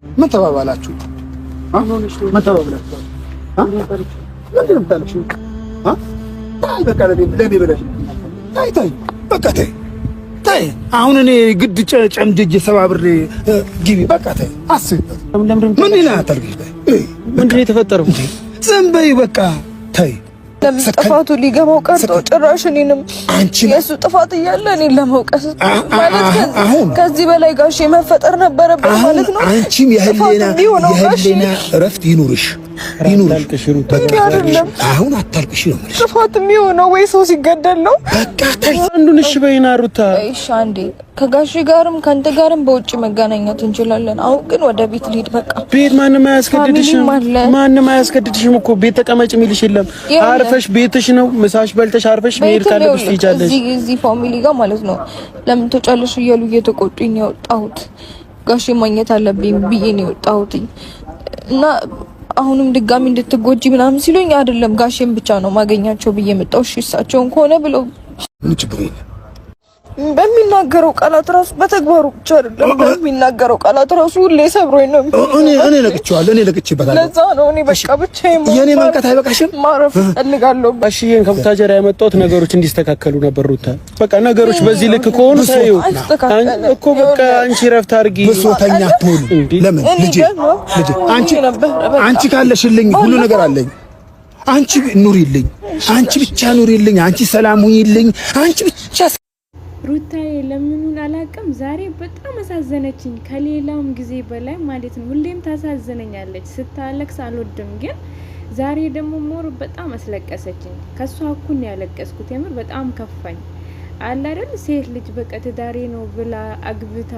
ምን ተባባላችሁ? ምን ተባባላችሁ? ለምን ታልሽ? በቃ ለኔ ብለሽ ታይ በቃ ታይ አሁን እኔ ግድ ጨምድጄ ሰባብሬ ግቢ በቃ ታይ አስብ። ምን ይላል ታልሽ? ምንድን ነው የተፈጠረው? ዝም በይ በቃ ታይ። ለምን ጥፋቱ ሊገባው ቀርቶ ጭራሽ እኔንም የሱ ጥፋት እያለ እኔን ለመውቀስ ማለት ከዚህ በላይ ጋሼ መፈጠር ነበረበት ማለት ነው። አንቺም የህሊና እረፍት ይኑርሽ። አሁን አታልቅሽ ነው ማለት ጥፋት የሚሆነው ወይ ሰው ሲገደል ነው። በቃ ታይ አንዱን እሺ በይና ሩታ። እሺ አንዴ ከጋሼ ጋርም ካንተ ጋርም በውጭ መገናኘት እንችላለን። አሁን ግን ወደ ቤት ልሂድ በቃ። ቤት ማንም አያስገድድሽም እኮ ቤት ተቀመጭ የሚልሽ የለም። አርፈሽ ቤትሽ ነው ምሳሽ በልተሽ አርፈሽ መሄድ ካለብሽ ትሄጃለሽ። እዚህ ፋሚሊ ጋር ማለት ነው። ለምን ተጫለሽ እያሉ እየተቆጡኝ ነው የወጣሁት። ጋሼ ማግኘት አለብኝ ብዬ ነው የወጣሁት እና አሁንም ድጋሚ እንድትጎጂ ምናምን ሲሉኝ አይደለም ጋሼን ብቻ ነው ማገኛቸው ብዬ መጣሁ። እሺ እሳቸውን ከሆነ ብለው ምን ችግር የለም። በሚናገረው ቃላት ራሱ በተግባሩ ብቻ አይደለም በሚናገረው ቃላት ራሱ ሁሌ ሰብሮኝ ነው። እኔ ለቅቼበታለሁ። ለዛ ነው እኔ በቃ ብቻዬን የኔ መንቀት አይበቃሽም? ማረፍ እፈልጋለሁ። እሺ ይሄን ከቡታጀራ ያመጣሁት ነገሮች እንዲስተካከሉ ነበር ሩታ። በቃ ነገሮች በዚህ ልክ ከሆኑ ታዩ እኮ በቃ አንቺ ረፍት አድርጊ። ብሶተኛ አትሆኑ። ለምን ልጄ አንቺ ካለሽልኝ ሁሉ ነገር አለኝ። አንቺ ኑሪልኝ፣ አንቺ ብቻ ኑሪልኝ፣ አንቺ ሰላም ሁኚልኝ፣ አንቺ ብቻ ሩታዬ ለምኑን አላቅም። ዛሬ በጣም አሳዘነችኝ ከሌላውም ጊዜ በላይ ማለት ነው። ሁሌም ታሳዝነኛለች፣ ስታለቅስ አልወድም፣ ግን ዛሬ ደግሞ ሞር በጣም አስለቀሰችኝ። ከሷ እኩል ነው ያለቀስኩት። የምር በጣም ከፋኝ። አለ አይደል ሴት ልጅ በቃ ትዳሬ ነው ብላ አግብታ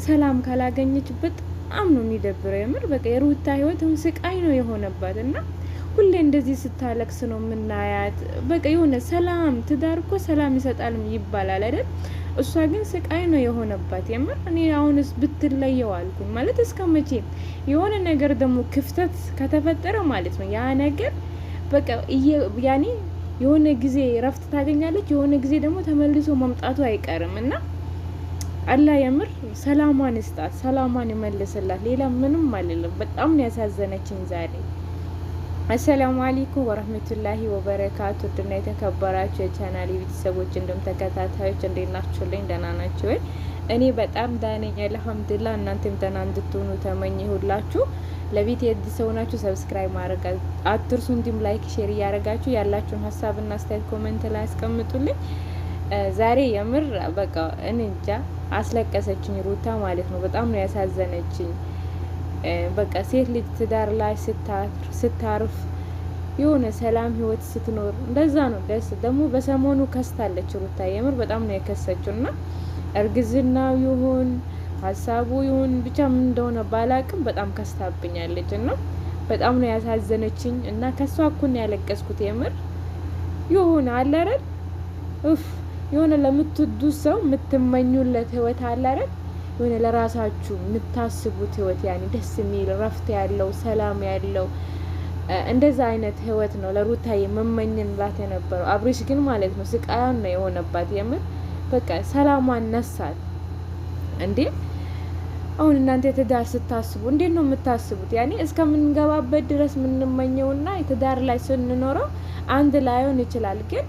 ሰላም ካላገኘች በጣም ነው የሚደብረው። የምር በቃ የሩታ ህይወትም ስቃይ ነው የሆነባት እና ሁሌ እንደዚህ ስታለቅስ ነው ምናያት። በቃ የሆነ ሰላም ትዳር እኮ ሰላም ይሰጣል ይባላል አይደል? እሷ ግን ስቃይ ነው የሆነባት። የምር እኔ አሁንስ ብትለየው አልኩኝ ማለት እስከመቼ የሆነ ነገር ደግሞ ክፍተት ከተፈጠረ ማለት ነው ያ ነገር በቃ ያኔ የሆነ ጊዜ ረፍት ታገኛለች፣ የሆነ ጊዜ ደግሞ ተመልሶ መምጣቱ አይቀርም እና አላህ የምር ሰላማን ይስጣት፣ ሰላማን ይመልስላት። ሌላ ምንም አይደለም። በጣም ነው ያሳዘነችኝ ዛሬ። አሰላሙ አለይኩም ወራህመቱላሂ ወበረካቱ። ድና የተከበራችሁ የቻናሌ ቤተሰቦች እንደም ተከታታዮች እንዴት ናችሁልኝ? ደህና ናችሁ ወይ? እኔ በጣም ደህና ነኝ አልሐምዱሊላህ። እናንተም ደህና እንድትሆኑ ተመኘሁላችሁ። ለቤት የድሰው ናችሁ ሰብስክራይብ ማድረግ አትርሱ። እንዲሁም ላይክ ሼር እያደረጋችሁ ያላችሁን ሀሳብና አስተያየት ኮሜንት ላይ አስቀምጡልኝ። ዛሬ የምር በቃ እኔ እንጃ አስለቀሰችኝ ሩታ ማለት ነው። በጣም ነው ያሳዘነችኝ። በቃ ሴት ልጅ ትዳር ላይ ስታርፍ የሆነ ሰላም ህይወት ስትኖር እንደዛ ነው ደስ። ደግሞ በሰሞኑ ከስታለች ሩታ የምር በጣም ነው የከሰችውና እርግዝናው ይሁን ሀሳቡ ይሁን ብቻ ምን እንደሆነ ባላቅም በጣም ከስታብኛለች እና በጣም ነው ያሳዘነችኝ እና ከሷ እኩል ነው ያለቀስኩት። የምር የሆነ አለ አይደል የሆነ ለምትወዱት ሰው የምትመኙለት ህይወት አለ አይደል? የሆነ ለራሳችሁ የምታስቡት ህይወት ያኔ ደስ የሚል ረፍት ያለው ሰላም ያለው እንደዛ አይነት ህይወት ነው ለሩታዬ መመኘንላት የነበረው። አብሪሽ ግን ማለት ነው ስቃያን ነው የሆነባት። የምር በቃ ሰላሟን ነሳት እንዴ። አሁን እናንተ ትዳር ስታስቡ እንዴት ነው የምታስቡት? ያኔ እስከምንገባበት ድረስ ምንመኘውና ትዳር ላይ ስንኖረው አንድ ላይሆን ይችላል ግን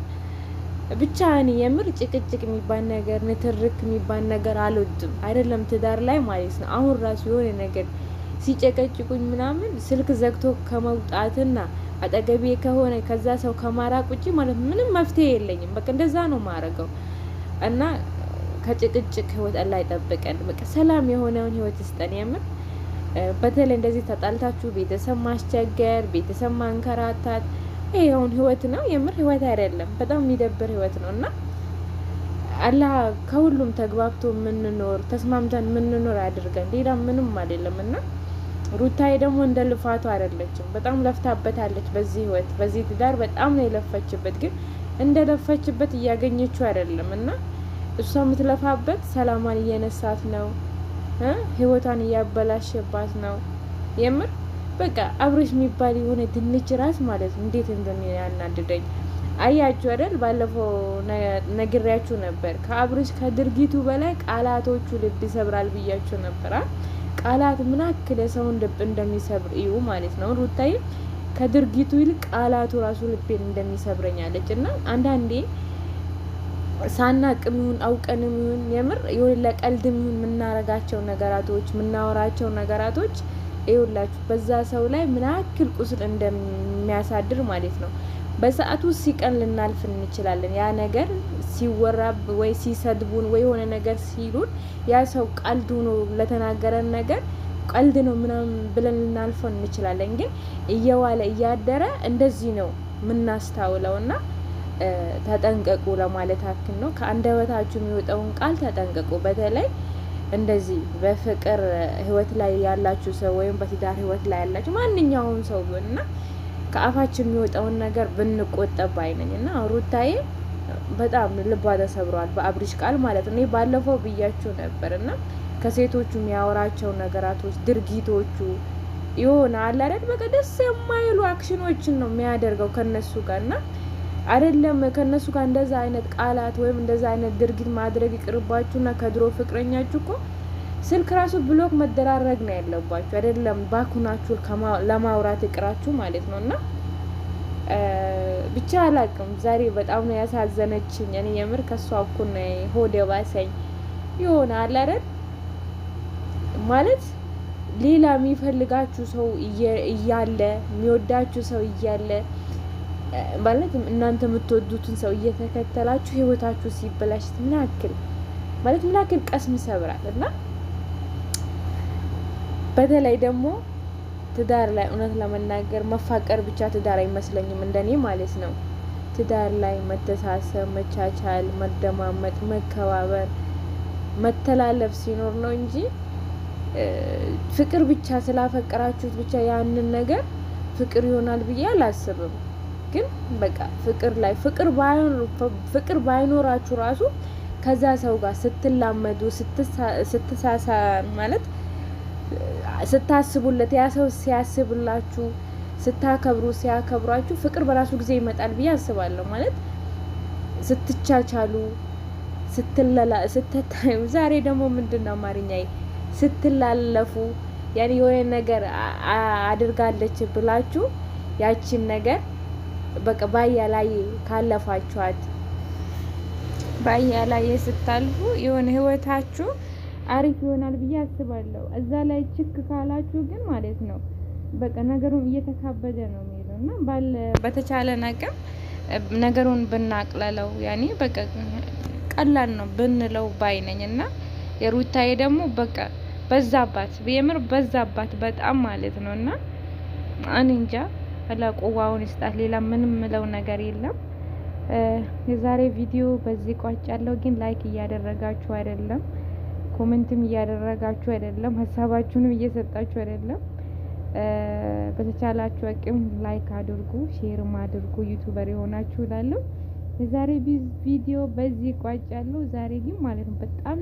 ብቻ እኔ የምር ጭቅጭቅ የሚባል ነገር ንትርክ የሚባል ነገር አልወድም። አይደለም ትዳር ላይ ማለት ነው። አሁን ራሱ የሆነ ነገር ሲጨቀጭቁኝ ምናምን ስልክ ዘግቶ ከመውጣትና አጠገቤ ከሆነ ከዛ ሰው ከማራቅ ውጪ ማለት ምንም መፍትሄ የለኝም። በቃ እንደዛ ነው ማረገው እና ከጭቅጭቅ ህይወት አላህ ይጠብቀን። በቃ ሰላም የሆነውን ህይወት ይስጠን። የምር በተለይ እንደዚህ ተጣልታችሁ ቤተሰብ ማስቸገር፣ ቤተሰብ ማንከራታት ይሄውን ህይወት ነው የምር ህይወት አይደለም። በጣም የሚደብር ህይወት ነውና አላህ ከሁሉም ተግባብቶ ምንኖር ተስማምተን ምንኖር ያድርገን። ሌላ ምንም አይደለምና ሩታዬ ደግሞ እንደ ልፋቱ አይደለችም። በጣም ለፍታበታለች በዚህ ህይወት በዚህ ትዳር በጣም ነው የለፈችበት። ግን እንደ ለፈችበት እያገኘችው አይደለምና እሷ የምትለፋበት ሰላማን እየነሳት ነው፣ ህይወቷን እያበላሸባት ነው የምር በቃ አብሪሽ የሚባል የሆነ ድንች ራስ ማለት እንዴት እንደሚያናድደኝ አያችሁ አይደል? ባለፈው ነግሬያችሁ ነበር። ከአብሪሽ ከድርጊቱ በላይ ቃላቶቹ ልብ ይሰብራል ብያችሁ ነበር። ቃላት ምን ያክል የሰውን ልብ እንደሚሰብር እዩ ማለት ነው። ሩታዬ ከድርጊቱ ይልቅ ቃላቱ ራሱ ልቤን እንደሚሰብረኛለች እና አንዳንዴ ሳናቅም ይሁን አውቀንም ይሁን የምር የሆነ ለቀልድም ይሁን የምናረጋቸው ነገራቶች የምናወራቸው ነገራቶች ይኸውላችሁ በዛ ሰው ላይ ምን ያክል ቁስል እንደሚያሳድር ማለት ነው። በሰዓቱ ሲቀን ልናልፍ እንችላለን። ያ ነገር ሲወራብ ወይ ሲሰድቡን ወይ የሆነ ነገር ሲሉን ያ ሰው ቀልድ ሆኖ ለተናገረን ነገር ቀልድ ነው ምናምን ብለን ልናልፈው እንችላለን። ግን እየዋለ እያደረ እንደዚህ ነው የምናስታውለውና ተጠንቀቁ ለማለት ያክል ነው። ከአንደበታችሁ የሚወጣውን ቃል ተጠንቀቁ። በተለይ እንደዚህ በፍቅር ህይወት ላይ ያላችሁ ሰው ወይም በትዳር ህይወት ላይ ያላችሁ ማንኛውም ሰው ቢሆንና ከአፋችን የሚወጣውን ነገር ብንቆጠብ አይነኝ እና ሩታዬ በጣም ልቧ ተሰብሯል በአብሪሽ ቃል ማለት ነው። ባለፈው ብያችሁ ነበርና ከሴቶቹ የሚያወራቸው ነገራቶች ድርጊቶቹ ይሆነ አለ አይደል በቃ ደስ የማይሉ አክሽኖችን ነው የሚያደርገው ከነሱ ጋርና አይደለም ከነሱ ጋር እንደዛ አይነት ቃላት ወይም እንደዛ አይነት ድርጊት ማድረግ ይቅርባችሁና ከድሮ ፍቅረኛችሁ እኮ ስልክ ራሱ ብሎክ መደራረግ ነው ያለባችሁ። አይደለም ባኩናችሁ ለማውራት ይቅራችሁ ማለት ነውና ብቻ አላቅም። ዛሬ በጣም ነው ያሳዘነችኝ። እኔ የምር ከሷ እኮ ነው ሆዴ ባሰኝ። ይሆነ አለ አይደል ማለት ሌላ የሚፈልጋችሁ ሰው እያለ የሚወዳችሁ ሰው እያለ ማለት እናንተ የምትወዱትን ሰው እየተከተላችሁ ህይወታችሁ ሲበላሽ ምን ያክል ቀስም ይሰብራል። እና በተለይ ደግሞ ትዳር ላይ እውነት ለመናገር መፋቀር ብቻ ትዳር አይመስለኝም እንደኔ ማለት ነው። ትዳር ላይ መተሳሰብ፣ መቻቻል፣ መደማመጥ፣ መከባበር፣ መተላለፍ ሲኖር ነው እንጂ ፍቅር ብቻ ስላፈቀራችሁት ብቻ ያንን ነገር ፍቅር ይሆናል ብዬ አላስብም። ግን በቃ ፍቅር ባይኖራችሁ ራሱ ከዛ ሰው ጋር ስትላመዱ ስትሳሳ ማለት ስታስቡለት ያ ሰው ሲያስብላችሁ ሲያከብራችሁ ፍቅር በራሱ ጊዜ ይመጣል ብዬ አስባለሁ። ማለት ስትቻቻሉ ስትታዩ ዛሬ ደግሞ ምንድነው አማርኛዬ ስትላለፉ ያኔ የሆነ ነገር አድርጋለች ብላችሁ ያቺን ነገር በቃ ባያ ላይ ካለፋችኋት ባያ ላይ ስታልፉ የሆነ ህይወታችሁ አሪፍ ይሆናል ብዬ አስባለሁ። እዛ ላይ ችክ ካላችሁ ግን ማለት ነው በቃ ነገሩን እየተካበደ ነው የሚለውና በተቻለ ነገር ነገሩን ብናቅለለው ያኔ በቃ ቀላል ነው ብንለው ባይነኝና የሩታዬ ደግሞ በቃ በዛባት የምር በዛባት በጣም ማለት ነውና እኔ እንጃ ለቆዋውን ይስጣት። ሌላ ምንም ምለው ነገር የለም። የዛሬ ቪዲዮ በዚህ ቋጫለሁ። ግን ላይክ እያደረጋችሁ አይደለም፣ ኮሜንትም እያደረጋችሁ አይደለም፣ ሀሳባችሁንም እየሰጣችሁ አይደለም። በተቻላችሁ አቅም ላይክ አድርጉ፣ ሼርም አድርጉ። ዩቲዩበር የሆናችሁ እላለሁ። የዛሬ ቪዲዮ በዚህ ቋጫለሁ። ዛሬ ግን ማለት ነው በጣም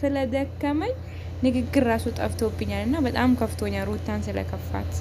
ስለደከመኝ ንግግር ራሱ ጠፍቶብኛልና በጣም ከፍቶኛል ሩታን ስለከፋት።